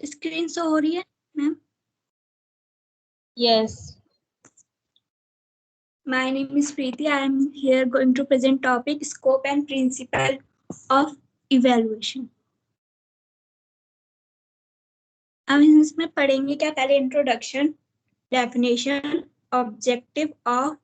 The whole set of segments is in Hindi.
स्क्रीन शो हो रही है ma'am? Yes. My name is Preeti. I am here going to present topic scope and principle of evaluation. अब इसमें पढ़ेंगे क्या? पहले introduction, definition, objective of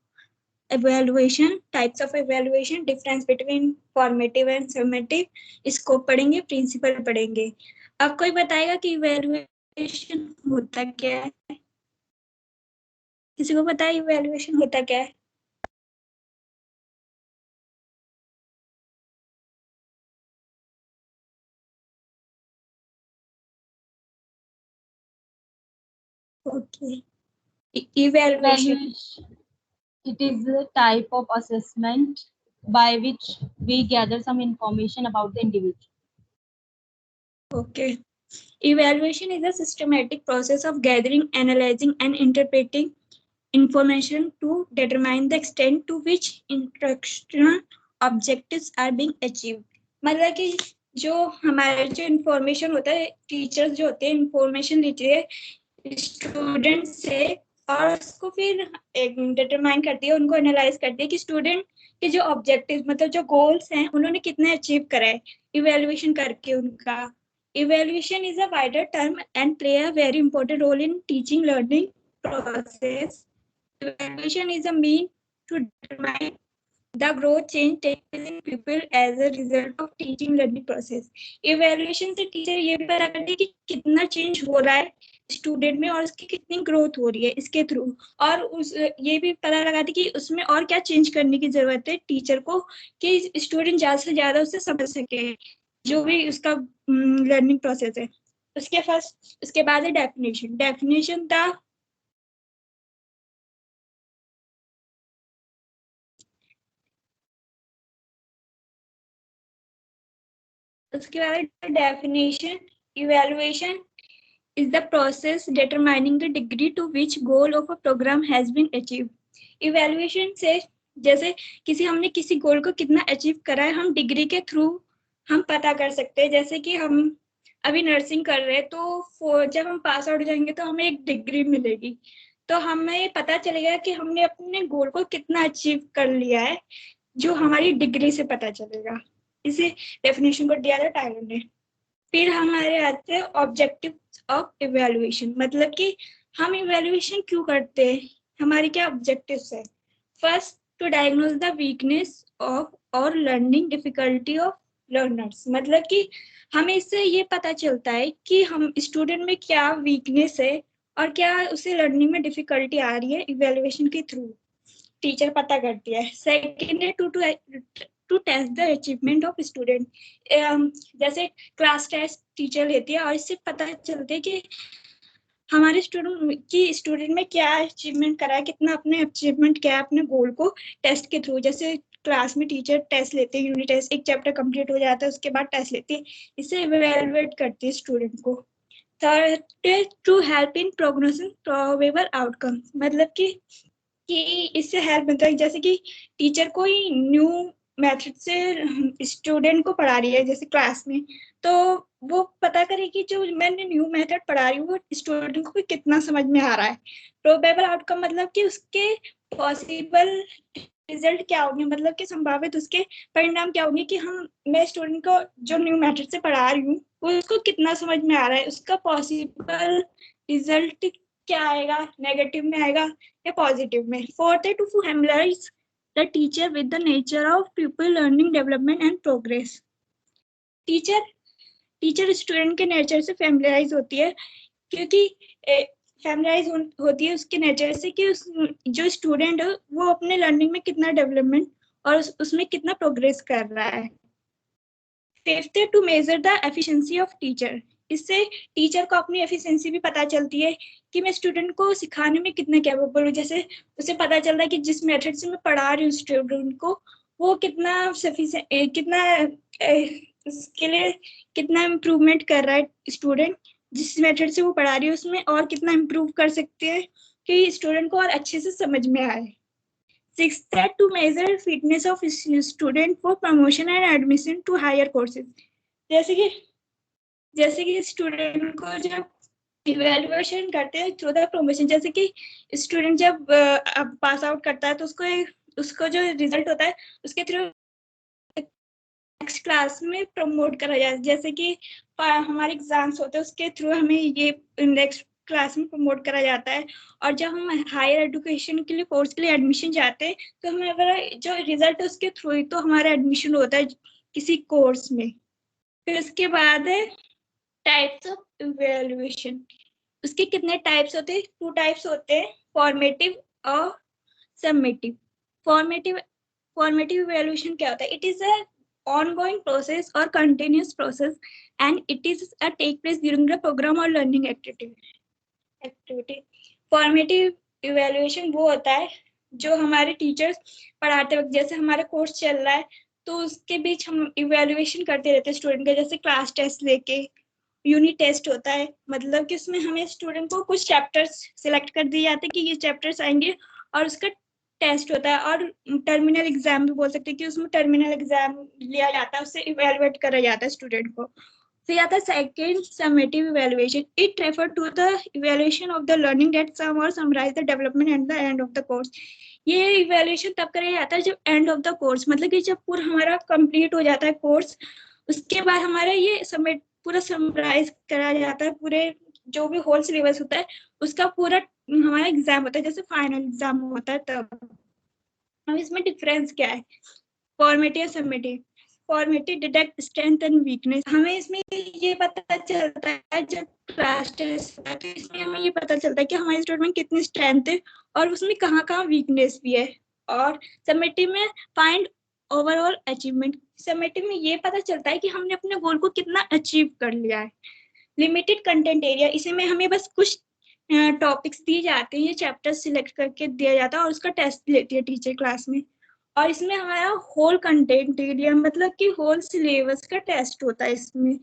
evaluation, types of evaluation, difference between formative and summative, scope पढ़ेंगे, principle पढ़ेंगे. अब कोई बताएगा कि evaluation होता क्या है? किसी को पता है evaluation होता क्या है? Okay. Evaluation. It is a type of assessment by which we gather some information about the individual. Okay. Evaluation is a systematic process of gathering, analyzing, and interpreting information to determine the extent to which instructional objectives are being achieved. मतलब कि जो हमारे जो इंफॉर्मेशन होता है, टीचर्स जो होते हैं इंफॉर्मेशन लेते हैं स्टूडेंट से और उसको फिर डिटरमाइन करती है, उनको एनालाइज करती है कि स्टूडेंट के जो ऑब्जेक्टिव मतलब जो गोल्स हैं उन्होंने कितने अचीव करा है इवेल्युएशन करके उनका. Evaluation is a wider term and play a very important role in teaching learning process. Evaluation is a mean to determine the growth change takes place in pupil as a result of teaching learning process. Evaluation से टीचर ये पता करती है कि कितना चेंज हो रहा है स्टूडेंट में और उसकी कितनी ग्रोथ हो रही है इसके थ्रू, और उस ये भी पता लगाती कि उसमें और क्या चेंज करने की जरूरत है टीचर को कि स्टूडेंट ज्यादा से ज्यादा उससे समझ सके जो भी उसका लर्निंग प्रोसेस है. उसके बाद है डेफिनेशन. डेफिनेशन द उसके बाद definition. Evaluation is the process determining the degree to which goal of a program has been achieved. Evaluation से जैसे हमने किसी गोल को कितना अचीव करा है हम डिग्री के थ्रू हम पता कर सकते हैं. जैसे कि हम अभी नर्सिंग कर रहे हैं तो जब हम पास आउट हो जाएंगे तो हमें एक डिग्री मिलेगी, तो हमें पता चलेगा कि हमने अपने गोल को कितना अचीव कर लिया है, जो हमारी डिग्री से पता चलेगा. इसे डेफिनेशन को दिया था टाइलर ने. फिर हमारे आते हैं ऑब्जेक्टिव ऑफ इवैल्यूएशन, मतलब कि हम इवैल्यूएशन क्यों करते हैं, हमारे क्या ऑब्जेक्टिव्स है. First, to diagnose the weakness of और लर्निंग डिफिकल्टी ऑफ लर्नर्स, मतलब कि हमें इससे ये पता चलता है कि हम स्टूडेंट में क्या वीकनेस है और क्या उसे लर्निंग में डिफिकल्टी आ रही है. इवैल्यूएशन के थ्रू टीचर पता करती है. सेकेंड है to test the achievement of student. जैसे क्लास टेस्ट टीचर लेती है और इससे पता चलता है कि हमारे स्टूडेंट में क्या अचीवमेंट करा है, कितना अपने अचीवमेंट क्या है अपने गोल को टेस्ट के थ्रू. जैसे क्लास में टीचर टेस्ट लेते हैं, यूनिट टेस्ट, एक चैप्टर कंप्लीट हो जाता है उसके बाद टेस्ट लेती है, इससे इवैल्यूएट करती है स्टूडेंट को. Third, to help in prognosis probable outcome, मतलब कि इससे हेल्प मिलता है. जैसे कि टीचर कोई न्यू मेथड से स्टूडेंट को पढ़ा रही है जैसे क्लास में, तो वो पता करे कि जो मैंने न्यू मेथड पढ़ा रही हूँ वो स्टूडेंट को कितना समझ में आ रहा है. प्रोबेबल आउटकम मतलब कि उसके पॉसिबल रिजल्ट क्या होंगे, मतलब कि संभावित उसके परिणाम क्या होंगे कि मैं स्टूडेंट को जो न्यू मेथड से पढ़ा रही हूँ वो उसको कितना समझ में आ रहा है, उसका पॉसिबल रिजल्ट क्या आएगा, नेगेटिव में आएगा या पॉजिटिव में. फोर्थ है to familiarise the teacher with the nature of people learning development and progress. Teacher student के नेचर से फैमिलाइज होती है, क्योंकि फैमिलाइज होती है उसके नेचर से कि जो स्टूडेंट है वो अपने लर्निंग में कितना डेवलपमेंट और उसमें कितना प्रोग्रेस कर रहा है. Fifth to measure the efficiency of teacher. इससे टीचर को अपनी एफिशिएंसी भी पता चलती है कि मैं स्टूडेंट को सिखाने में कितना कैपेबल हूँ. जैसे उसे पता चल रहा है कि जिस मेथड से मैं पढ़ा रही हूँ स्टूडेंट को वो कितना कितना उसके लिए कितना इम्प्रूवमेंट कर रहा है स्टूडेंट, जिस मेथड से वो पढ़ा रही है उसमें और कितना इम्प्रूव कर सकते हैं कि स्टूडेंट को और अच्छे से समझ में आए. Sixth, to measure fitness of student for promotion and admission to higher courses. जैसे कि जैसे कि स्टूडेंट को जब इवेल्युएशन करते हैं थ्रू द प्रमोशन, जैसे कि स्टूडेंट जब पास आउट करता है तो उसको जो रिजल्ट होता है उसके थ्रू नेक्स्ट क्लास में प्रमोट करा जाता है। जैसे कि हमारे एग्जाम्स होते हैं उसके थ्रू हमें ये नेक्स्ट क्लास में प्रमोट करा जाता है। और जब हम हायर एजुकेशन के लिए कोर्स के लिए एडमिशन जाते हैं तो हमें अगर जो रिजल्ट है उसके थ्रू ही तो हमारा एडमिशन होता है किसी कोर्स में। फिर उसके बाद है टाइप्स ऑफ इवेल्युएशन। उसके कितने टाइप्स होते हैं? 2 टाइप्स होते हैं, फॉर्मेटिव और सबमिटिव। फॉर्मेटिव इवेल्युएशन क्या होता है? It is a ongoing process or continuous process and it is a take place during the program or learning activity. Formative evaluation वो होता है जो हमारे टीचर्स पढ़ाते वक्त, जैसे हमारा कोर्स चल रहा है तो उसके बीच हम इवेल्युएशन करते रहते हैं स्टूडेंट का, जैसे क्लास टेस्ट लेके यूनिट टेस्ट होता है। मतलब कि उसमें हमें स्टूडेंट को कुछ चैप्टर्स सिलेक्ट कर दिए जाते हैं कि ये चैप्टर्स आएंगे और उसका टेस्ट होता है। और टर्मिनल एग्जाम भी बोल सकते हैं कि उसमें टर्मिनल एग्जाम लिया जाता है, उससे इवेलुएट करा जाता है स्टूडेंट को। फिर आता है second summative evaluation. It refer to the evaluation of the learning that sum और summarise the development at the end of the course. ये इवेल्युएशन तब करा जाता है जब एंड ऑफ द कोर्स, मतलब कि जब पूरा हमारा कंप्लीट हो जाता है कोर्स, उसके बाद हमारा ये समेट पूरा समराइज करा जाता है, पूरे जो भी होल सिलेबस होता है उसका पूरा हमारा एग्जाम होता है, जैसे फाइनल एग्जाम होता है तब। अब इसमें डिफरेंस क्या है formative summative? Formative detect strength and weakness. हमें इसमें ये पता चलता है जब क्लास टेस्ट होता है तो इसमें हमें ये पता चलता है कि हमारे स्टूडेंट में कितनी स्ट्रेंथ है और उसमें कहाँ कहाँ वीकनेस भी है। और समेटिव में फाइंड ओवरऑल अचीवमेंट। समेटिव में ये पता चलता है कि हमने अपने गोल को कितना अचीव कर लिया है। लिमिटेड कंटेंट एरिया, इसमें हमें बस कुछ टॉपिक्स दिए जाते हैं, ये चैप्टर सिलेक्ट करके दिया जाता है और उसका टेस्ट लेती है टीचर क्लास में। और इसमें हमारा होल कंटेंट एरिया, मतलब कि होल सिलेबस का टेस्ट होता है, इसमें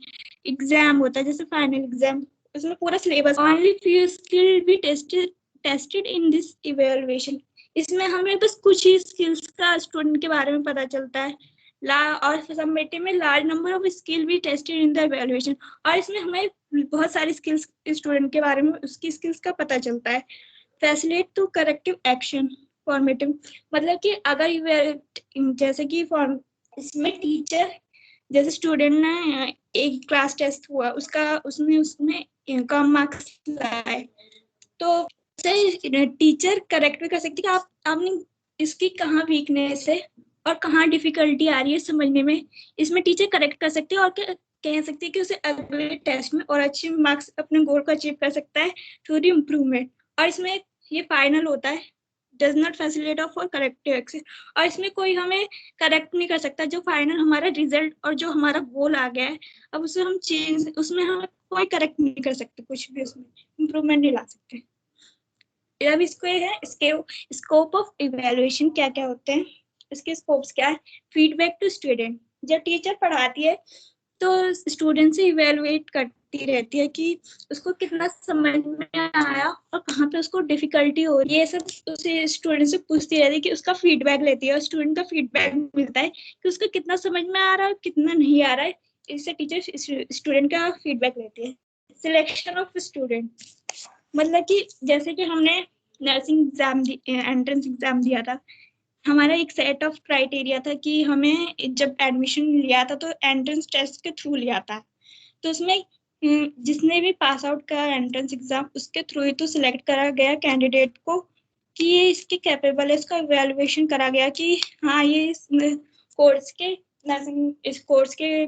एग्जाम होता है जैसे फाइनल एग्जाम, उसमें पूरा syllabus. Only few skill be tested in this evaluation. इसमें हमें बस कुछ ही स्किल्स का स्टूडेंट के बारे में पता चलता है। और समेटिव में large number of skill be tested in the evaluation. और इसमें हमें बहुत सारी स्किल्स स्टूडेंट के बारे में उसकी स्किल्स का पता चलता है। Facilitate to corrective action. Formative मतलब कि अगर जैसे कि इसमें टीचर, जैसे स्टूडेंट ने एक क्लास टेस्ट हुआ उसमें कम मार्क्स लाए तो टीचर करेक्ट भी कर सकती है कि आपने इसकी कहाँ वीकनेस है और कहाँ डिफिकल्टी आ रही है समझने में। इसमें टीचर करेक्ट कर सकती है और कह सकती है कि उसे अगले टेस्ट में और अच्छे मार्क्स अपने गोल को अचीव कर सकता है थ्रू द इम्प्रूवमेंट। और इसमें ये फाइनल होता है, does not facilitate for corrective action. और इसमें कोई हमें करेक्ट नहीं कर सकता, जो फाइनल हमारा रिजल्ट और जो हमारा गोल आ गया है अब उसे हम चेंज, उसमें हम कोई करेक्ट नहीं कर सकते, कुछ भी उसमें इम्प्रूवमेंट नहीं ला सकते। अब इसको है स्कोप ऑफ इवेल्युएशन क्या क्या होते हैं, इसके स्कोप्स क्या है? Feedback to student. जब टीचर पढ़ाती है तो स्टूडेंट से इवेलुएट करती रहती है कि उसको कितना समझ में आया और कहाँ पे उसको डिफिकल्टी हो रही है, ये सब उसे स्टूडेंट से पूछती रहती है कि उसका फीडबैक लेती है और स्टूडेंट का फीडबैक मिलता है कि उसको कितना समझ में आ रहा है कितना नहीं आ रहा है। इससे टीचर स्टूडेंट का फीडबैक लेती है। सिलेक्शन ऑफ स्टूडेंट मतलब कि जैसे कि हमने नर्सिंग एग्जाम एंट्रेंस एग्जाम दिया था, हमारा एक सेट ऑफ क्राइटेरिया था कि हमें जब एडमिशन लिया था तो एंट्रेंस टेस्ट के थ्रू लिया था, तो उसमें जिसने भी पास आउट का एंट्रेंस एग्जाम उसके थ्रू ही तो सिलेक्ट करा गया कैंडिडेट को कि ये इसके कैपेबल है, इसका इवेल्युएशन करा गया कि हाँ ये इस कोर्स के नर्सिंग इस कोर्स के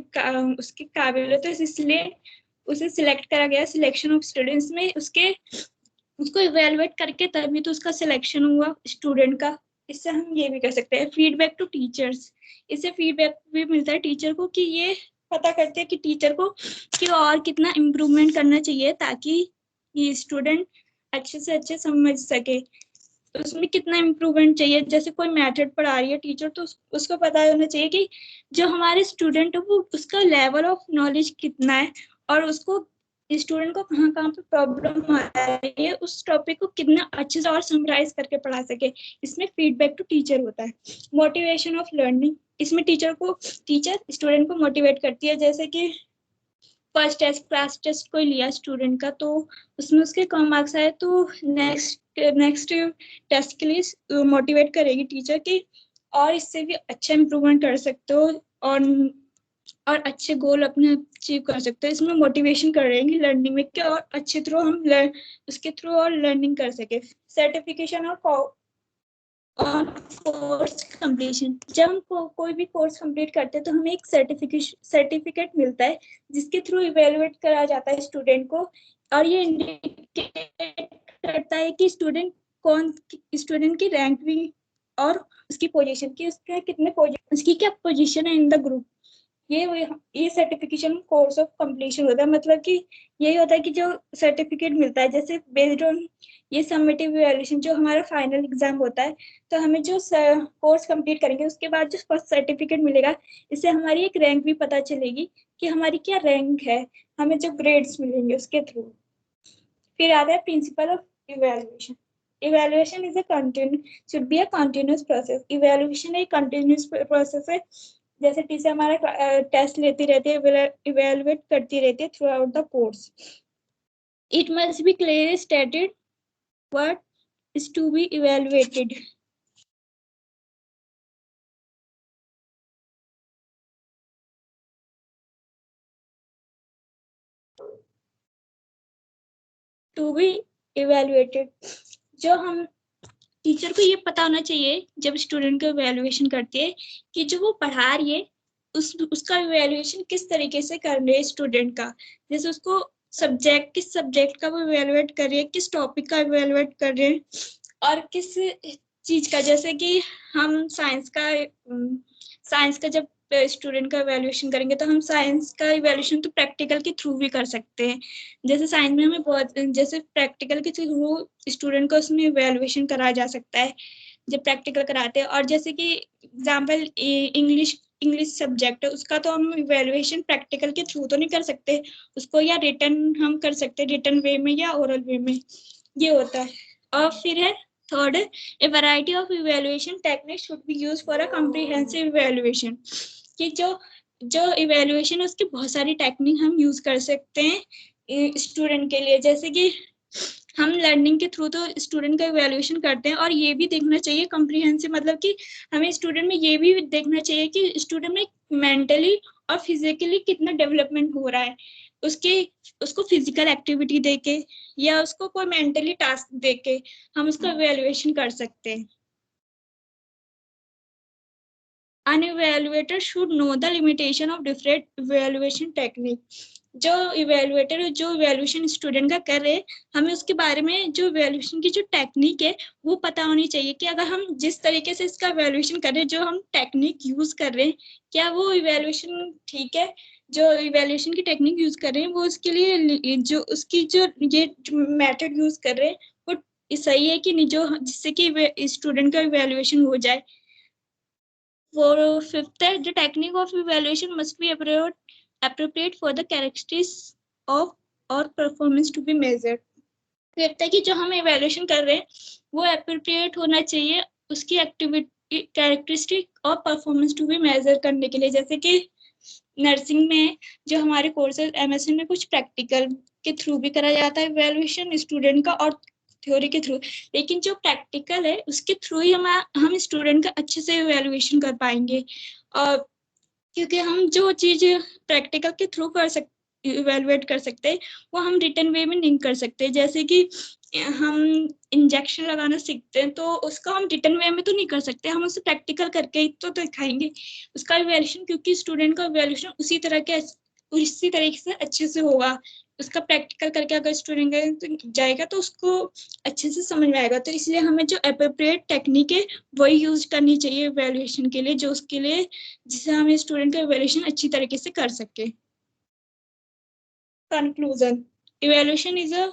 उसके काबिल है, तो इसलिए उसे सिलेक्ट करा गया। सिलेक्शन ऑफ स्टूडेंट्स में उसको इवेलुएट करके तभी तो उसका सिलेक्शन हुआ स्टूडेंट का। इससे हम ये भी कर सकते हैं फीडबैक टू टीचर्स। इससे फीडबैक भी मिलता है टीचर को कि ये पता करते हैं कि टीचर को कि और कितना इम्प्रूवमेंट करना चाहिए ताकि ये स्टूडेंट अच्छे से अच्छे समझ सके, तो उसमें कितना इम्प्रूवमेंट चाहिए। जैसे कोई मेथड पढ़ा रही है टीचर तो उसको पता होना चाहिए कि जो हमारे स्टूडेंट है वो उसका लेवल ऑफ नॉलेज कितना है और उसको स्टूडेंट को कहाँ कहाँ पे प्रॉब्लम आ रही है उस टॉपिक को कितना अच्छे से और समराइज करके पढ़ा सके। इसमें फीडबैक टू टीचर होता है। मोटिवेशन ऑफ लर्निंग, इसमें टीचर स्टूडेंट को मोटिवेट करती है, जैसे कि फर्स्ट टेस्ट क्लास टेस्ट कोई लिया स्टूडेंट का, तो उसमें उसके कम मार्क्स आए तो नेक्स्ट टेस्ट के लिए मोटिवेट करेगी टीचर कि और इससे भी अच्छा इम्प्रूवमेंट कर सकते हो और अच्छे गोल अपने अचीव कर सकते हो। इसमें मोटिवेशन करेंगे लर्निंग में कि और अच्छे थ्रू हम उसके थ्रू और लर्निंग कर सके। सर्टिफिकेशन और कोर्स कंप्लीशन, जब हम कोई भी कोर्स कंप्लीट करते हैं तो हमें एक सर्टिफिकेट मिलता है जिसके थ्रू इवेलुएट करा जाता है स्टूडेंट को, और ये इंडिकेट करता है कि स्टूडेंट की रैंक भी और उसकी पोजीशन की, उसकी क्या पोजीशन है इन द ग्रुप। ये सर्टिफिकेशन कोर्स ऑफ कंप्लीशन होता है। मतलब कि यही होता है कि जो सर्टिफिकेट मिलता है, जैसे बेस्ड ऑन ये समेटिव इवैल्यूएशन जो हमारा फाइनल एग्जाम होता है, तो हमें जो कोर्स कंप्लीट करेंगे उसके बाद जो फर्स्ट सर्टिफिकेट मिलेगा, इससे हमारी एक रैंक भी पता चलेगी कि हमारी क्या रैंक है, हमें जो ग्रेड्स मिलेंगे उसके थ्रू। फिर आता है principle of evaluation. Evaluation is should be a continuous process. Evaluation एक कंटिन्यूअस प्रोसेस है। जैसे टीचर हमारा टेस्ट लेती रहती है, इवैल्यूएट करती रहती है through out the course. It must be clearly stated what is to be evaluated. To be evaluated, जो हम टीचर को ये पता होना चाहिए जब स्टूडेंट का इवैल्यूएशन करती है कि जो वो पढ़ा रही है उसका इवैल्यूएशन किस तरीके से कर रहे हैं स्टूडेंट का। जैसे उसको किस सब्जेक्ट का वो इवैल्यूएट कर रही है, किस टॉपिक का इवैल्यूएट कर रहे हैं और किस चीज का। जैसे कि हम साइंस का जब स्टूडेंट का इवैल्यूएशन करेंगे तो हम साइंस का इवैल्यूएशन तो प्रैक्टिकल के थ्रू भी कर सकते हैं। जैसे साइंस में हमें जैसे प्रैक्टिकल के थ्रू स्टूडेंट को उसमें इवैल्यूएशन कराया जा सकता है जब प्रैक्टिकल कराते हैं। और जैसे कि एग्जाम्पल इंग्लिश सब्जेक्ट है, उसका तो हम इवैल्यूएशन प्रैक्टिकल के थ्रू तो नहीं कर सकते, उसको या रिटर्न हम कर सकते हैं, रिटर्न वे में या ओरल वे में, ये होता है। और फिर है third, A variety of evaluation technique should be use for a comprehensive evaluation. कि जो इवैल्यूएशन है उसकी बहुत सारी टेक्निक हम यूज कर सकते हैं स्टूडेंट के लिए। जैसे कि हम लर्निंग के थ्रू तो स्टूडेंट का इवैल्यूएशन करते हैं, और ये भी देखना चाहिए कॉम्प्रिहेंसिव, मतलब कि हमें स्टूडेंट में ये भी देखना चाहिए कि स्टूडेंट में मेंटली और फिजिकली कितना डेवलपमेंट हो रहा है। उसको फिजिकल एक्टिविटी देके या उसको कोई मेंटली टास्क देके हम उसका इवैल्यूएशन कर सकते हैं। An evaluator should know the limitation of different evaluation technique. जो इवेल्युएटर जो इवेल्यूशन स्टूडेंट का कर रहे हैं, हमें उसके बारे में जो इवेल्यूशन की जो टेक्निक है वो पता होनी चाहिए कि अगर हम जिस तरीके से इसका इवेल्यूशन कर रहे हैं, जो हम टेक्निक यूज कर रहे हैं, क्या वो इवेल्यूशन ठीक है। जो इवेल्यूशन की टेक्निक यूज कर रहे हैं वो उसके लिए जो उसकी जो ये मेथड यूज कर रहे हैं वो सही है कि नहीं, जो जिससे कि स्टूडेंट का इवेल्यूशन हो जाए। For fifth, the technique of evaluation must be appropriate for the characteristics of or performance to be measured. Fifth है कि जो हम evaluation कर रहे हैं वो appropriate होना चाहिए उसकी एक्टिविटी कैरेक्टरिस्टिक और परफॉर्मेंस टू बी मेजर करने के लिए। जैसे कि नर्सिंग में जो हमारे कोर्सेज एमएससी में कुछ प्रैक्टिकल के थ्रू भी करा जाता है इवैल्यूएशन स्टूडेंट का और थ्योरी के थ्रू, लेकिन जो प्रैक्टिकल है उसके थ्रू ही हम स्टूडेंट का अच्छे से इवैल्यूएशन कर पाएंगे। और क्योंकि हम जो चीज प्रैक्टिकल के थ्रू इवैल्यूएट कर सकते हैं वो हम रिटर्न वे में नहीं कर सकते। जैसे कि हम इंजेक्शन लगाना सीखते हैं तो उसका हम रिटर्न वे में तो नहीं कर सकते, हम उसे प्रैक्टिकल करके ही तो दिखाएंगे उसका इवैल्यूएशन, क्योंकि स्टूडेंट का इवैल्यूएशन उसी तरीके से अच्छे से होगा। उसका प्रैक्टिकल करके अगर स्टूडेंट जाएगा तो उसको अच्छे से समझ में आएगा। तो इसलिए हमें जो एप्रोप्रिएट टेक्निक है वही यूज करनी चाहिए इवैल्यूएशन के लिए, जो उसके लिए जिससे हम स्टूडेंट का इवैल्यूएशन अच्छी तरीके से कर सके। Conclusion: evaluation is a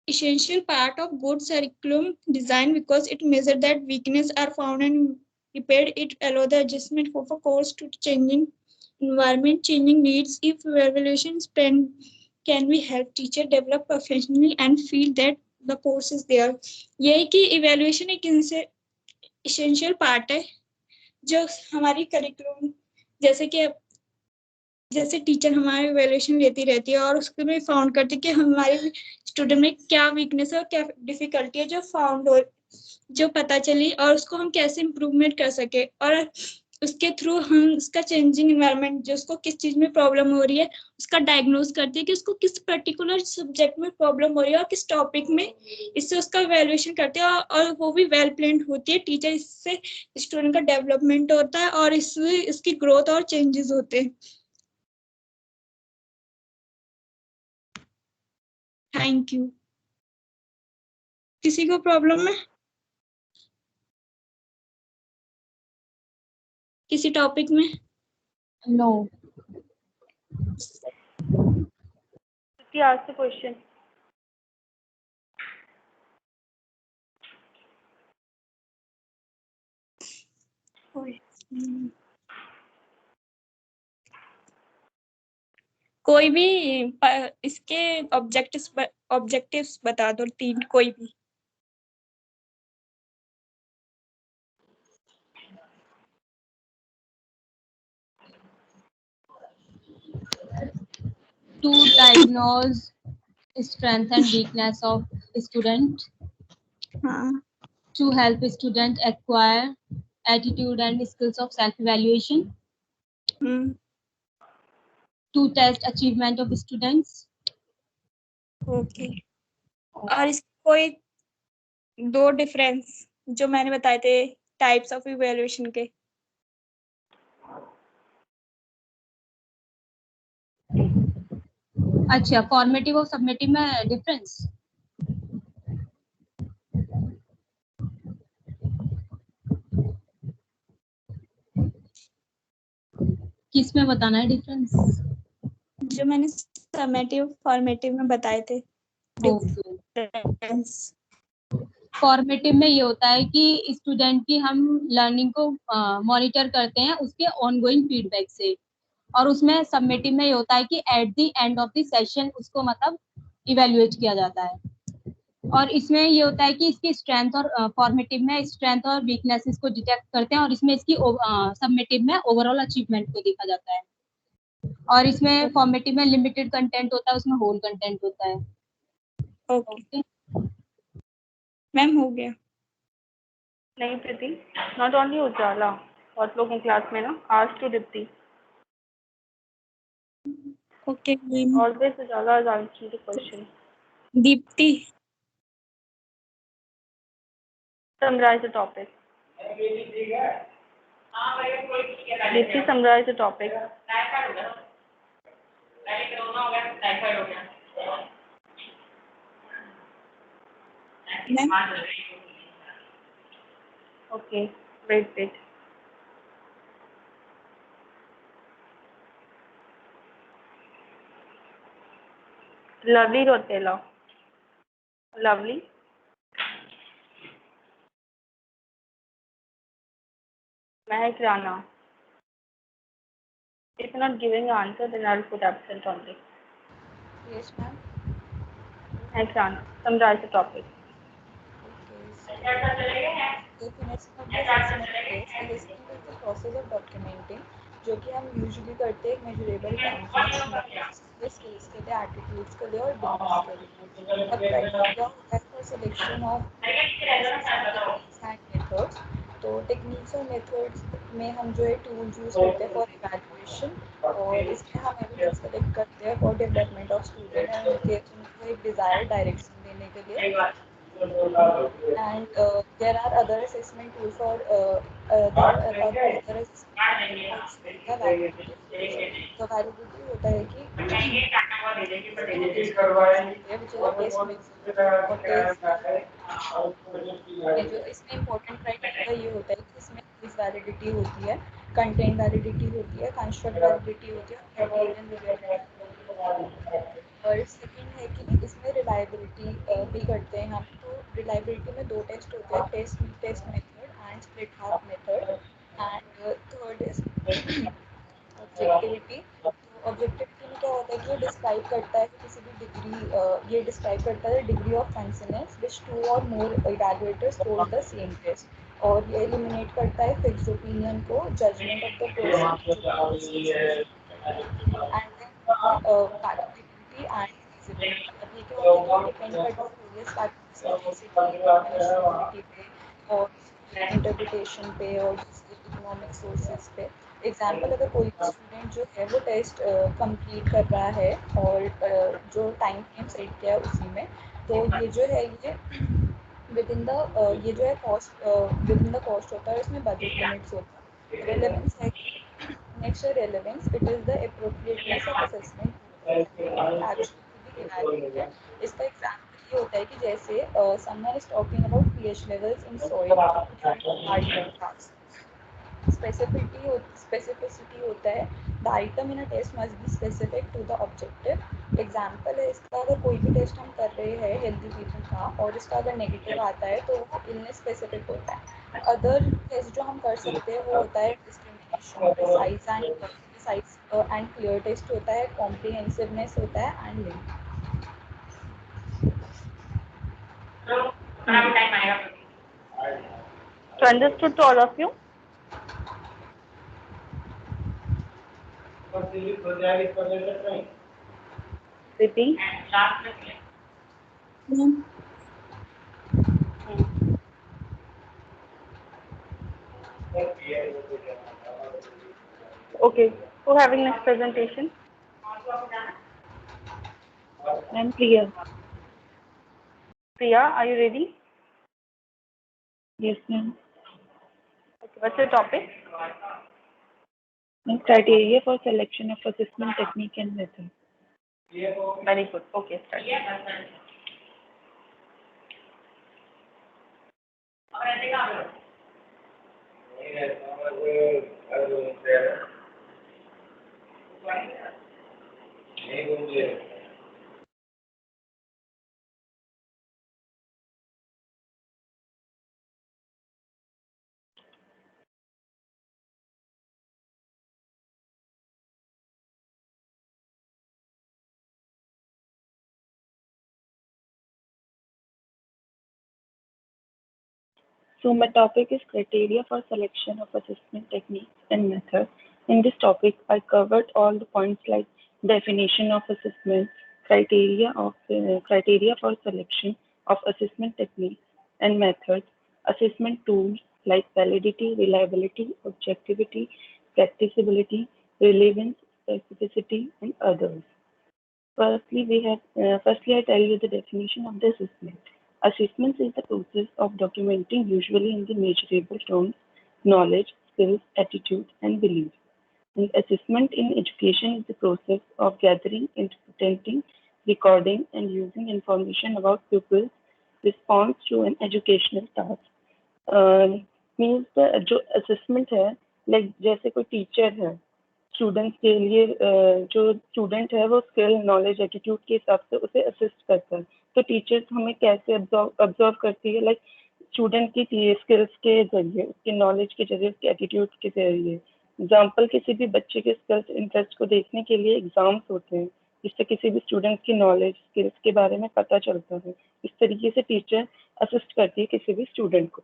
essential part of good curriculum design because it measures that weaknesses are found and repaired. It allows the adjustment of a course to changing environment, changing needs. If evaluation can be help teacher develop professionally and feel that the course is there. यही कि evaluation एक essential part है जो हमारी curriculum, जैसे कि जैसे टीचर हमारी इवैल्यूएशन लेती रहती है और उसके में फाउंड करती है कि हमारे स्टूडेंट में क्या वीकनेस है और क्या डिफिकल्टी है जो पता चली, और उसको हम कैसे इम्प्रूवमेंट कर सके, और उसके थ्रू हम उसका चेंजिंग इन्वायरमेंट, जो उसको किस चीज में प्रॉब्लम हो रही है, उसका डायग्नोज करती है कि उसको किस पर्टिकुलर सब्जेक्ट में प्रॉब्लम हो रही है और किस टॉपिक में। इससे उसका इवैल्यूएशन करते हैं और वो भी वेल प्लान्ड होती है टीचर। इससे स्टूडेंट का डेवलपमेंट होता है और इससे इसकी ग्रोथ और चेंजेस होते हैं। Thank you. किसी को प्रॉब्लम है किसी टॉपिक में? नो। Ask the question. कोई भी इसके ऑब्जेक्टिव्स बता दो, 3 कोई भी। To diagnose strength and weakness of student, हाँ। to help student acquire attitude and skills of self-evaluation, to test achievement of students. Okay. और इस कोई 2 डिफरेंस जो मैंने बताए थे टाइप्स ऑफ इवैल्यूएशन के? अच्छा, फॉर्मेटिव और सबमेटिव में डिफरेंस? किस में बताना है डिफरेंस? जो मैंने समेटिव फॉर्मेटिव में बताए थे डिफरेंस। फॉर्मेटिव में ये होता है कि स्टूडेंट की हम लर्निंग को मॉनिटर करते हैं उसके ऑनगोइंग फीडबैक से, और उसमें सबमेटिव में ये होता है कि eight the end of the session उसको मतलब इवेल्युएट किया जाता है। और इसमें ये होता है कि इसकी स्ट्रेंथ और फॉर्मेटिव में स्ट्रेंथ और वीकनेसेस को डिटेक्ट करते हैं, और इसमें इसकी सबमेटिव में ओवरऑल अचीवमेंट को देखा जाता है। और इसमें फॉर्मेटिव में लिमिटेड कंटेंट होता है, उसमें होल कंटेंट होता है। ओके मैम, हो गया। नहीं प्रीति, नॉट ओनली उजाला, बहुत लोग हैं क्लास में ना। आज to Dipti. Okay Always Ujala is answering the question. Dipti. Summarize the topic. Dipti, summarize the topic. Ma'am Okay, wait. Lovely Rotella. Lovely. Mehak Rana. If you're not giving an answer, then I'll put absent only. Yes, ma'am. Mehak Rana. Summarize the topic. Definition of the assessment phase. Assessment is the process of documenting जो कि हम यूजुअली करते हैं मेजरेबल टाइम के स्किल्स के लिए, एटीट्यूड्स के लिए और डिग्रीज के लिए। अब क्राइटेरिया होता है for selection of techniques and methods. तो टेक्निक्स और मेथड्स में हम जो है टूल्स यूज करते हैं फॉर इवैल्यूएशन, और इसमें हम एविडेंस कलेक्ट करते हैं for development of student and उनको एक डिजायर्ड डायरेक्शन देने के लिए। And there are other assessment tools for there are other assessment tools for validity. तो validity होता है कि which is a test method और test ये जो इसमें important criteria ये होता है कि इसमें quiz validity होती है, content validity होती है, construct validity होती है, criterion related। और सेकंड है कि इसमें रिलायबिलिटी भी करते हैं हम। तो रिलायबिलिटी में 2 टेस्ट होते हैं, test method and split half method. And third is objectivity. तो ऑब्जेक्टिविटी में क्या होता है कि ये डिस्क्राइब करता है किसी भी डिग्री, ये डिस्क्राइब करता है डिग्री ऑफ फंक्शननेस विच 2 और more evaluators hold the same test. और ये एलिमिनेट करता है फिक्स्ड ओपिनियन को, judgement of the person and then फैक्टिबिलिटी एंड फिजिबिलिटी। अब ये क्या होता है कि ये डिपेंड करता है वेरियस फैक्टर्स पे, जैसे कि कन्वेंशनलिटी पे और इंटरप्रिटेशन पे और इकोनॉमिक सोर्सेज पे। एग्जाम्पल, अगर कोई भी स्टूडेंट जो है वो टेस्ट कंप्लीट कर रहा है और जो टाइम फ्रेम सेट किया है उसी में, तो ये जो है ये विद इन द ये जो है cost with in the cost होता है, इसमें बजट लिमिट्स होता है। रेलेवेंस है कि नेक्स्ट है relevance, it is the appropriateness of assessment actually be evaluated. इसका एग्जाम्पल ये होता है कि जैसे someone is talking about pH levels in soil during task. Specificity होता है the item in a test must be specific to the objective. Example है इसका, अगर कोई भी टेस्ट हम कर रहे हैं हेल्दी पीपल का और इसका अगर नेगेटिव आता है तो वो इलनेस स्पेसिफिक होता है। अदर टेस्ट जो हम कर सकते हैं वो होता है discrimination, precise and clear test होता है, कॉम्प्रिहेंसिवनेस होता है and link. So understood to all of you? Priti? Okay. Who having next presentation? I'm Priya. Priya, are you ready? Yes, ma'am. Okay. What's your topic? And criteria for selection of assessment technique and method. Very good. Okay, start. So my topic is criteria for selection of assessment techniques and methods. In this topic, I covered all the points like definition of assessment, criteria for selection of assessment techniques and methods, assessment tools like validity, reliability, objectivity, practicability, relevance, specificity, and others. Firstly, I tell you the definition of the assessment. Assessment is the process of documenting, usually in the measurable terms, knowledge, skills, attitude, and beliefs. And assessment in education is the process of gathering, interpreting, recording, and using information about pupils' response to an educational task. Means जो असेसमेंट है, लाइक जैसे कोई टीचर है, स्टूडेंट्स के लिए जो स्टूडेंट है वो स्किल, नॉलेज, एटीट्यूड के हिसाब से उसे असिस्ट करता है। तो टीचर्स हमें कैसे ऑब्जर्व करती है, लाइक स्टूडेंट की स्किल्स के जरिए, उसके नॉलेज के जरिए, उसके एटीट्यूड के जरिए। एग्जाम्पल, किसी भी बच्चे के स्किल्स इंटरेस्ट को देखने के लिए एग्जाम्स होते हैं, जिससे किसी भी स्टूडेंट की नॉलेज स्किल्स के बारे में पता चलता है। इस तरीके से टीचर असिस्ट करती है किसी भी स्टूडेंट को।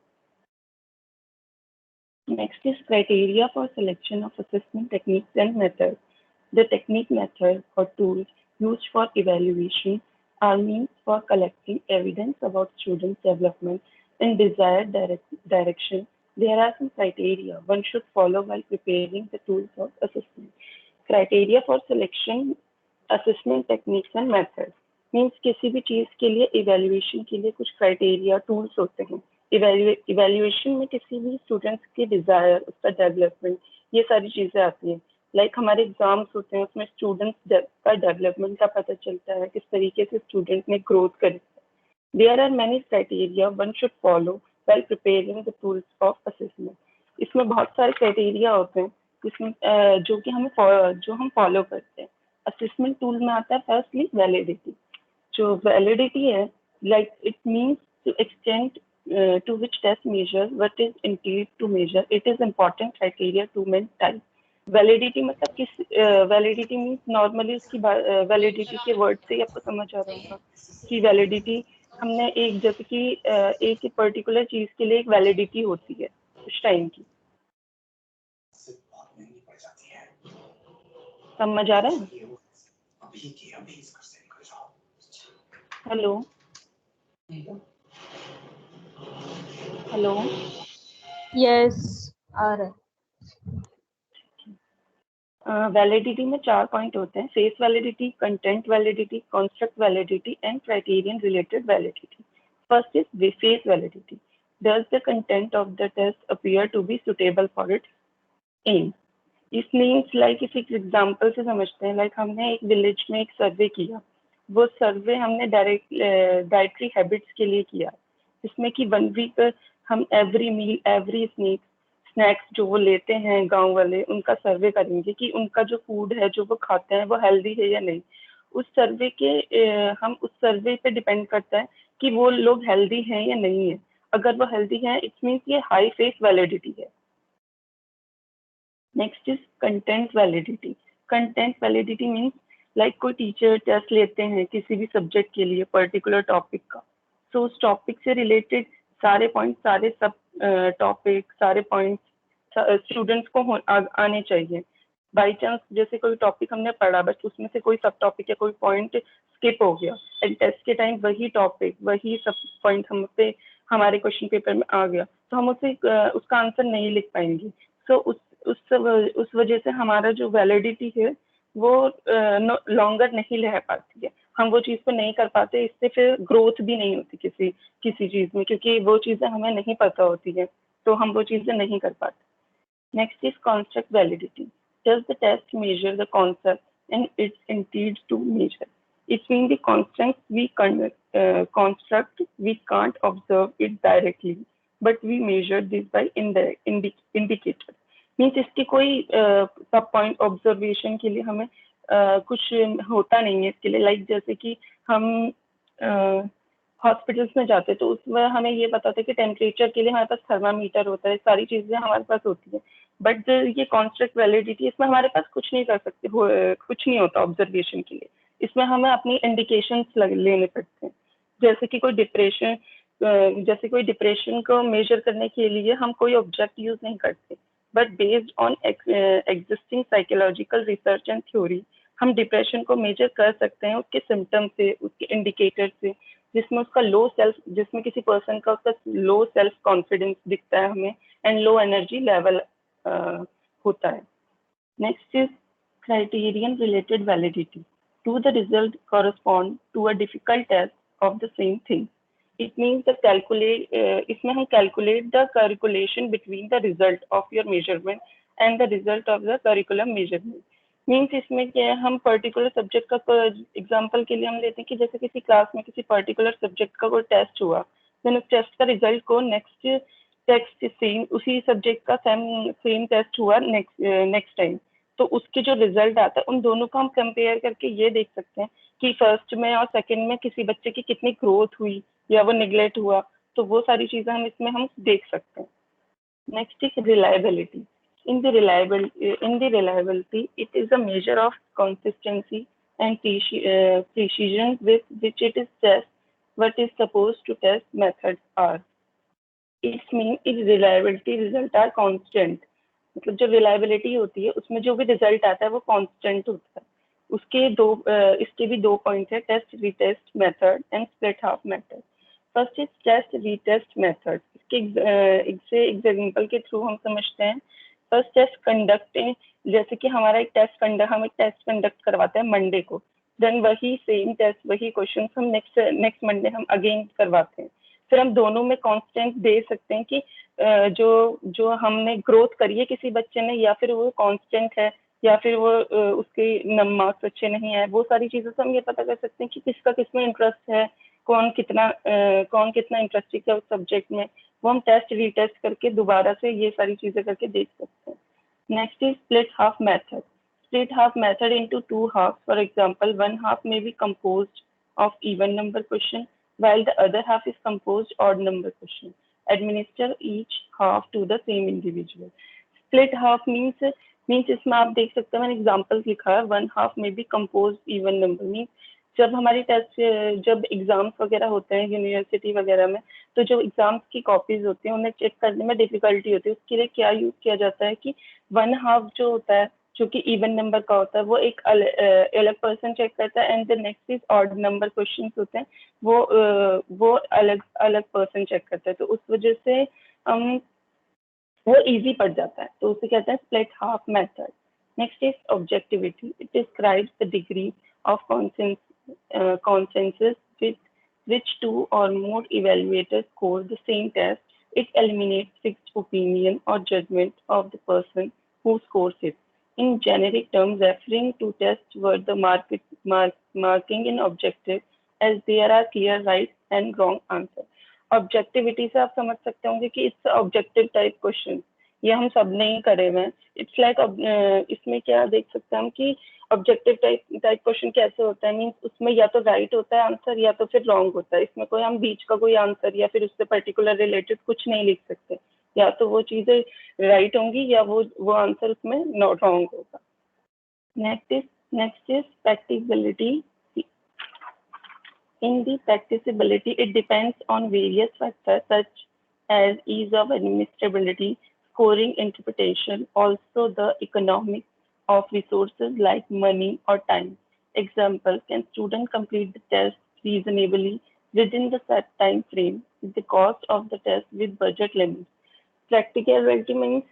Next is criteria for selection of assessment techniques and methods. The technique, method, or tools used for evaluation are means for collecting evidence about students' development in desired direction. There are some criteria one should follow while preparing the tools of assessment. Criteria for selection, assessment techniques and methods means किसी भी चीज के लिए evaluation के लिए कुछ criteria tools होते हैं। इवेल्युएशन में किसी भी स्टूडेंट्स की डिजायर, उसका डेवलपमेंट, ये सारी चीजें आती हैं। लाइक हमारे एग्जाम्स होते हैं, उसमें स्टूडेंट्स का डेवलपमेंट का पता चलता है, किस तरीके से स्टूडेंट ने ग्रोथ करी। There are many criteria one should follow while preparing the tools of assessment. इसमें बहुत सारे क्राइटेरिया होते हैं जिसमें जो कि हम फॉलो करते हैं। असेसमेंट टूल में आता है फर्स्टली वैलिडिटी। जो वैलिडिटी है, like it means to extend to which test measures what is intended to measure. It is important criteria to main type. Validity मतलब किस वैलिडिटी मीन्स नॉर्मली उसकी वैलिडिटी के वर्ड से ही आपको समझ आ रहा होगा कि वैलिडिटी हमने एक, जैसे कि एक पर्टिकुलर चीज के लिए एक वैलिडिटी होती है उस टाइम की। समझ आ रहा है? हेलो हेलो यस, आ रहा है। वैलिडिटी में 4 पॉइंट होते हैं: face validity, content validity, construct validity and criterion related validity. First is the face validity. Does the content of the test appear to be suitable for its aim? It means like इस एक एग्जाम्पल से समझते हैं, लाइक हमने एक विलेज में एक सर्वे किया, वो सर्वे हमने डाइटरी हैबिट्स के लिए किया, जिसमें कि 1 वीक हम एवरी मील एवरी स्नैक्स जो वो लेते हैं गांव वाले, उनका सर्वे करेंगे कि उनका जो फूड है जो वो खाते हैं वो हेल्दी है या नहीं. उस सर्वे के हम उस सर्वे पे डिपेंड करता है कि वो लोग हेल्दी हैं या नहीं है. अगर वो हेल्दी है इट मीन्स ये हाई फेस वैलिडिटी है. Next is content validity. Content validity means like कोई टीचर टेस्ट लेते हैं किसी भी सब्जेक्ट के लिए पर्टिकुलर टॉपिक का, तो उस टॉपिक से रिलेटेड सारे पॉइंट, सारे सब टॉपिक, सारे पॉइंट्स स्टूडेंट्स को आने चाहिए. बाई चांस जैसे कोई टॉपिक हमने पढ़ा बट उसमें से कोई सब टॉपिक या कोई पॉइंट स्किप हो गया एंड टेस्ट के टाइम वही टॉपिक वही सब पॉइंट हम पे हमारे क्वेश्चन पेपर में आ गया, तो हम उसे उसका आंसर नहीं लिख पाएंगे. सो उस वजह से हमारा जो वैलिडिटी है वो लॉन्गर नहीं रह पाती है, हम वो चीज़ को नहीं कर पाते. इससे फिर ग्रोथ भी नहीं होती किसी चीज़ में, क्योंकि वो चीज़ें हमें नहीं पता होती है, तो हम वो चीज़ें नहीं कर पाते. Next is construct validity. Does the test measure the concept and its intended to measure? It means the constants we construct, we can't observe it directly, but we measure this by indirect indicator. Means इसकी कोई सब पॉइंट ऑब्जर्वेशन के लिए हमें कुछ होता नहीं है इसके लिए. लाइक जैसे कि हम हॉस्पिटल्स में जाते हैं तो उसमें हमें ये पता होता है कि टेम्परेचर के लिए हमारे पास थर्मामीटर होता है, सारी चीज़ें हमारे पास होती है. बट ये कॉन्स्ट्रक्ट वैलिडिटी, इसमें हमारे पास कुछ नहीं कर सकते, कुछ नहीं होता ऑब्जर्वेशन के लिए. इसमें हमें अपनी इंडिकेशंस लेने पड़ते हैं. जैसे कि कोई डिप्रेशन को मेजर करने के लिए हम कोई ऑब्जेक्ट यूज नहीं करते, but based on existing psychological research and theory हम डिप्रेशन को मेजर कर सकते हैं उसके सिम्टम्स से, उसके इंडिकेटर से, जिसमें किसी पर्सन का उसका लो सेल्फ कॉन्फिडेंस दिखता है हमें एंड लो एनर्जी लेवल होता है. Next is criterion related validity. Do the result correspond to a difficult test of the same thing. It means इसमें हम calculate the calculation between the result of your measurement and the result of the curriculum measurement. Means इसमें क्या है, हम पर्टिकुलर सब्जेक्ट का एग्जाम्पल के लिए हम लेते हैं कि जैसे किसी क्लास में किसी पर्टिकुलर सब्जेक्ट का कोई टेस्ट हुआ, देन उस टेस्ट का रिजल्ट को नेक्स्ट सेम उसी सब्जेक्ट का सेम टेस्ट हुआ नेक्स्ट टाइम, तो उसके जो रिजल्ट आता है उन दोनों को हम कंपेयर करके ये देख सकते हैं कि फर्स्ट में और सेकंड में किसी बच्चे की कितनी ग्रोथ हुई या वो निगलेक्ट हुआ, तो वो सारी चीज़ें हम देख सकते हैं. Next is reliability. In the reliability, it is a measure of consistency and precision with which it is test what is supposed to test methods are. It means its reliability result are constant. मतलब जो reliability होती है उसमें जो भी रिजल्ट आता है वो कांस्टेंट होता है. इसके भी 2 पॉइंट है: test retest method and split half method. First is test retest method. इसके एग्जाम्पल के थ्रू हम समझते हैं. फर्स्ट टेस्ट कंडक्टिंग, जैसे कि हम एक टेस्ट कंडक्ट करवाते हैं मंडे को, देन वही सेम टेस्ट वही क्वेश्चन हम नेक्स्ट मंडे हम अगेन करवाते हैं. फिर हम दोनों में कांस्टेंट दे सकते हैं कि जो हमने ग्रोथ करी है किसी बच्चे ने, या फिर वो कांस्टेंट है या फिर वो उसके मार्क्स अच्छे नहीं है. वो सारी चीज़ों से हम ये पता कर सकते हैं कि किसका किसमें इंटरेस्ट है, कौन कितना इंटरेस्टेड है उस सब्जेक्ट में. वो हम टेस्ट रीटेस्ट करके दोबारा से ये सारी चीज़ें करके देख सकते हैं. Next is split half method. Split half method into 2 halves. For example, one half may be composed of even number question, while the other half is composed odd number question. Administer each half to the same individual. Split half means इसमें आप देख सकते हैं, मैंने एग्जाम्पल्स लिखा है. वन हाफ में भी composed even number means जब हमारी जब एग्जाम्स वगैरह होते हैं यूनिवर्सिटी वगैरह में, तो जो एग्जाम्स की कॉपीज होती हैं उन्हें चेक करने में डिफिकल्टी होती है. उसके लिए क्या यूज किया जाता है कि वन हाफ जो होता है, जो कि इवन नंबर का होता है वो एक अलग पर्सन चेक करता है, and the next is odd number question होते हैं वो अलग अलग पर्सन चेक करता है। तो उस वजह से वो इजी पड़ जाता है, तो उसे कहते हैं split half method. Next is objectivity. It describes the degree of consensus with which two or more evaluators score the same test. It eliminates fixed opinion or judgment of the person who scores it. In generic terms, referring to tests were the marking in objective, as there are clear right and wrong answer. Objectivity से आप समझ सकते होंगे कि इट्स ऑब्जेक्टिव टाइप क्वेश्चन, ये हम सब नहीं करे हुए हैं। इट्स लाइक इसमें क्या देख सकते हैं हम कि ऑब्जेक्टिव टाइप क्वेश्चन कैसे होता है, मीन्स उसमें या तो राइट होता है आंसर या तो फिर रॉन्ग होता है। इसमें कोई हम बीच का कोई आंसर या फिर उससे पर्टिकुलर रिलेटेड कुछ नहीं लिख सकते, या तो वो चीजें राइट होंगी या वो आंसर उसमें रॉन्ग होगा। Next is practicability. In the practicability, it depends on various factors such as ease of administrability, scoring interpretation, also the economics of resources like money or time. Example, can student complete the test reasonably within the set time frame? Is the cost of the test with budget limits? Practicability means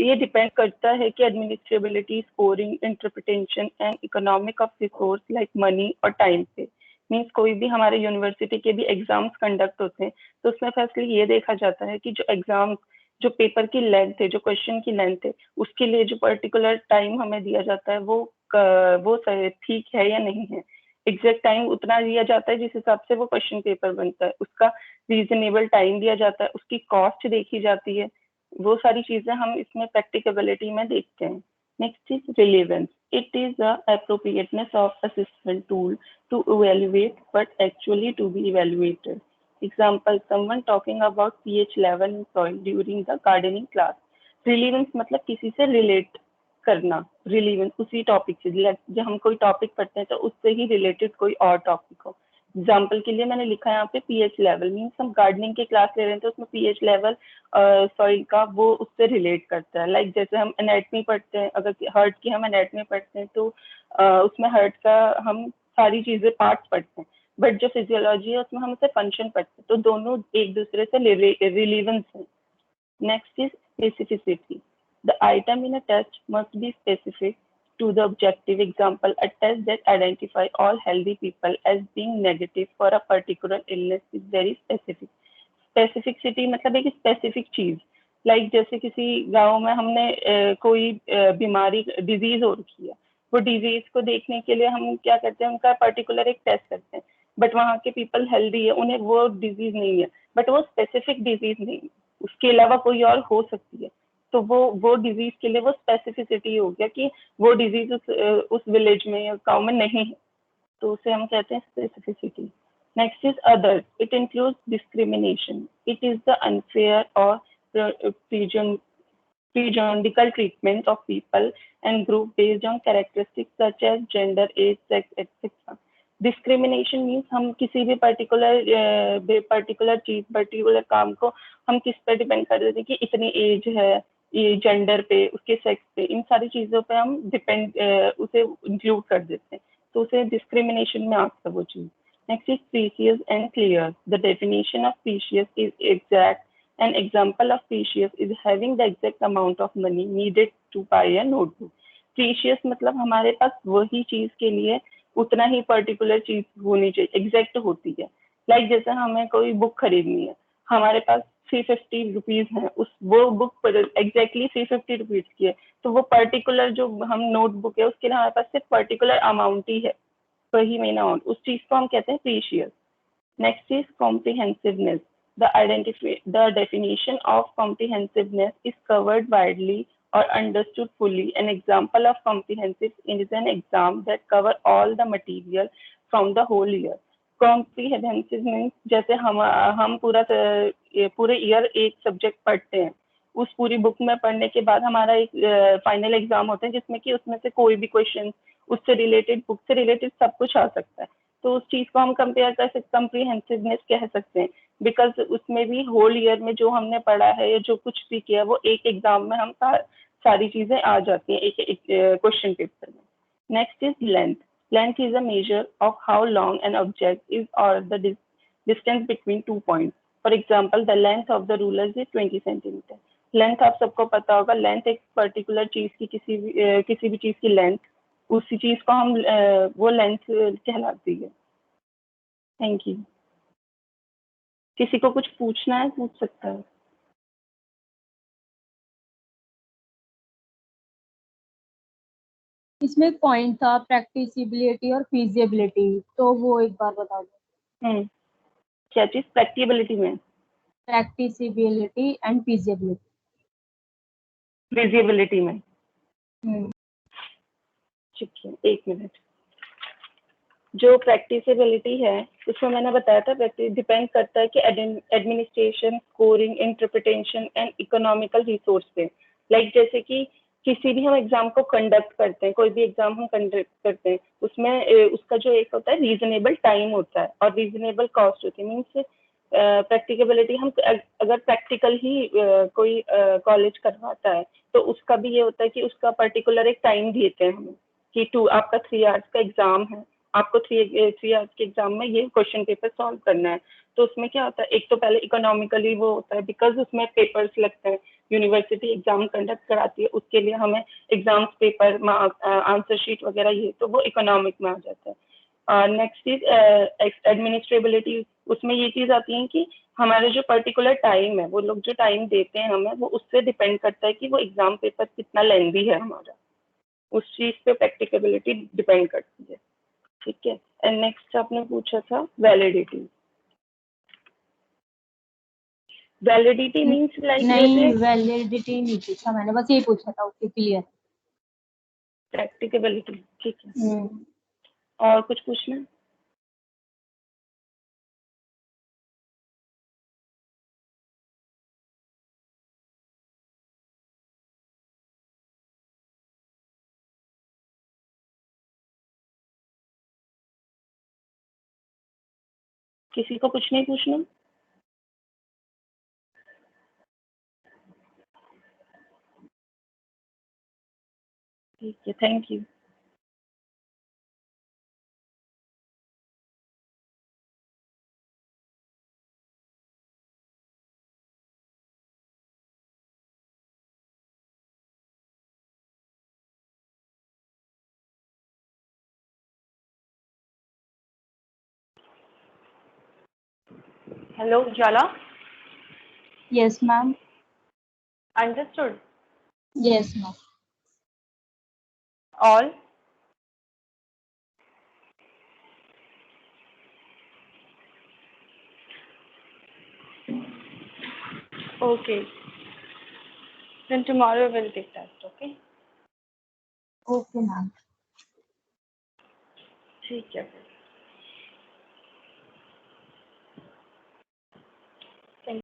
ये डिपेंड करता है कि एडमिनिस्ट्रेबिलिटी, scoring, interpretation and economic of resource like money और टाइम पे। मीन्स कोई भी हमारे यूनिवर्सिटी के भी एग्जाम्स कंडक्ट होते हैं तो उसमें फर्स्टली ये देखा जाता है कि जो एग्जाम, जो पेपर की लेंथ है, जो क्वेश्चन की लेंथ है, उसके लिए जो पर्टिकुलर टाइम हमें दिया जाता है वो ठीक है या नहीं है। एग्जैक्ट टाइम उतना दिया जाता है जिस हिसाब से वो क्वेश्चन पेपर बनता है, उसका रीजनेबल टाइम दिया जाता है, उसकी कॉस्ट देखी जाती है, वो सारी चीजें हम इसमें प्रैक्टिकेबिलिटी में देखते हैं। Next is relevance. It is the appropriateness of assessment tool to evaluate but actually to be evaluated. Example, someone talking about pH level in soil during the gardening class. Relevance मतलब किसी से relate करना, रिलीवेंस उसी टॉपिक से, जब हम कोई टॉपिक पढ़ते हैं तो उससे ही रिलेटेड कोई और टॉपिक हो। एग्जाम्पल के लिए मैंने लिखा है यहाँ पे पीएच लेवल, मीन्स हम गार्डनिंग की क्लास ले रहे हैं तो उसमें पीएच लेवल सॉइल का वो उससे रिलेट करता है। लाइक जैसे हम एनाटमी पढ़ते हैं, अगर हर्ट की हम एनाटमी पढ़ते हैं तो उसमें हर्ट का हम सारी चीजें पार्ट्स पढ़ते हैं, बट जो फिजियोलॉजी है उसमें हम उसे फंक्शन पढ़ते हैं, तो दोनों एक दूसरे से रिलीवेंस है। Next is specificity. The item in a test must be specific to the objective. Example, a test that identifies all healthy people as being negative for a particular illness is very specific. Specificity मतलब एक specific चीज, like जैसे किसी गांव में हमने कोई बीमारी, डिजीज हो रखी है, वो डिजीज को देखने के लिए हम क्या करते हैं, उनका पर्टिकुलर एक टेस्ट करते हैं, बट वहाँ के पीपल हेल्दी है, उन्हें वो डिजीज नहीं है, बट वो स्पेसिफिक डिजीज नहीं है, उसके अलावा कोई और हो सकती है, तो वो डिजीज के लिए वो स्पेसिफिसिटी हो गया कि वो डिजीज उस विलेज में या गांव में नहीं है, तो उसे हम कहते हैं specificity. Next is other. It includes discrimination. It is the unfair और prejudicial treatment of people and group based on characteristics such as gender, age, sex, etc. Discrimination means हम किसी भी पर्टिकुलर चीज, पर्टिकुलर काम को हम किस पे डिपेंड कर देते हैं कि इतनी एज है, ये जेंडर पे, उसके सेक्स पे, इन सारी चीजों पे हम उसे इंक्लूड कर देते हैं, तो उसे डिस्क्रिमिनेशन में आता है वो चीज। Next is precious and clear. The definition of precious is exact. An example of precious is having the exact amount of money needed to buy a notebook. Precious मतलब हमारे पास वही चीज के लिए उतना ही पर्टिकुलर चीज होनी चाहिए, एग्जैक्ट होती है। लाइक जैसे हमें कोई बुक खरीदनी है, हमारे पास 350 रुपीज है, वो बुक एग्जैक्टली 350 रुपीज की है, तो वो पर्टिकुलर जो हम नोटबुक है उसके लिए हमारे पास सिर्फ पर्टिकुलर अमाउंट ही है, वही मेन अमाउंट, उस चीज को हम कहते हैं precious. Next is comprehensiveness. The definition of comprehensiveness is covered widely or understood fully. An example of comprehensive is an exam that cover all the material from the whole year. Comprehensive means जैसे हम पूरे ईयर एक सब्जेक्ट पढ़ते हैं, उस पूरी बुक में पढ़ने के बाद हमारा एक फाइनल एग्जाम होता है जिसमें कि उसमें से कोई भी क्वेश्चन उससे रिलेटेड, बुक से रिलेटेड सब कुछ आ सकता है, तो उस चीज को हम कंपेयर कर सकते, कॉम्प्रिहेंसिवनेस कह सकते हैं, बिकॉज उसमें भी होल ईयर में जो हमने पढ़ा है या जो कुछ भी किया वो एक एग्जाम में हम सारी चीजें आ जाती हैं एक क्वेश्चन पेपर में. Next is length. Length is a measure of how long an object is or the distance between 2 points. For example, the length of the ruler is 20 centimeter. Length आप सबको पता होगा. Length एक particular चीज की किसी भी चीज की length, उसी चीज को हम वो length कहलाती है. Thank you. किसी को कुछ पूछना है पूछ सकता है. इसमें एक पॉइंट था प्रैक्टिसिबिलिटी और फीजिबिलिटी, तो वो एक बार बता दो. क्या चीज प्रैक्टिबिलिटी में? प्रैक्टिसिबिलिटी एंड फीजिबिलिटी. फिजिबिलिटी में. ठीक है, एक मिनट. जो प्रैक्टिसिबिलिटी है उसमें मैंने बताया था डिपेंड करता है कि administration, scoring, interpretation and economical resource पे. लाइक जैसे कि किसी भी हम एग्जाम को कंडक्ट करते हैं, कोई भी एग्जाम हम कंडक्ट करते हैं, उसमें उसका जो एक होता है रीजनेबल टाइम होता है और रीजनेबल कॉस्ट होती है. मीन्स प्रैक्टिकेबिलिटी, हम अगर प्रैक्टिकल ही कोई कॉलेज करवाता है तो उसका भी ये होता है कि उसका पर्टिकुलर एक टाइम देते हैं हमें कि आपका 3 आवर्स का एग्जाम है, आपको 3 आवर्स के एग्जाम में ये क्वेश्चन पेपर सॉल्व करना है. तो उसमें क्या होता है, एक तो पहले इकोनॉमिकली वो होता है बिकॉज उसमें पेपर्स लगते हैं. यूनिवर्सिटी एग्जाम कंडक्ट कराती है, उसके लिए हमें एग्जाम्स पेपर, आंसर शीट वगैरह, ये तो वो इकोनॉमिक में आ जाता है. Next is एडमिनिस्ट्रेबिलिटी. उसमें ये चीज आती है कि हमारे जो पर्टिकुलर टाइम है, वो लोग जो टाइम देते हैं हमें, वो उससे डिपेंड करता है कि वो एग्जाम पेपर कितना लेंथी है हमारा. उस चीज पे प्रैक्टिकेबिलिटी डिपेंड करती है. ठीक है. एंड नेक्स्ट आपने पूछा था वैलिडिटी. वैलिडिटी मीन्स लाइक नहीं, वैलिडिटी नहीं पूछा मैंने, बस ये पूछा था. Okay, clear. प्रैक्टिकेबिलिटी. ठीक है. और कुछ पूछना है? किसी को कुछ नहीं पूछना? ठीक है, thank you. Hello, Jala. Yes, ma'am. Understood. Yes, ma'am. All. Okay. Then tomorrow we'll take test. Okay. Okay, ma'am. ठीक है.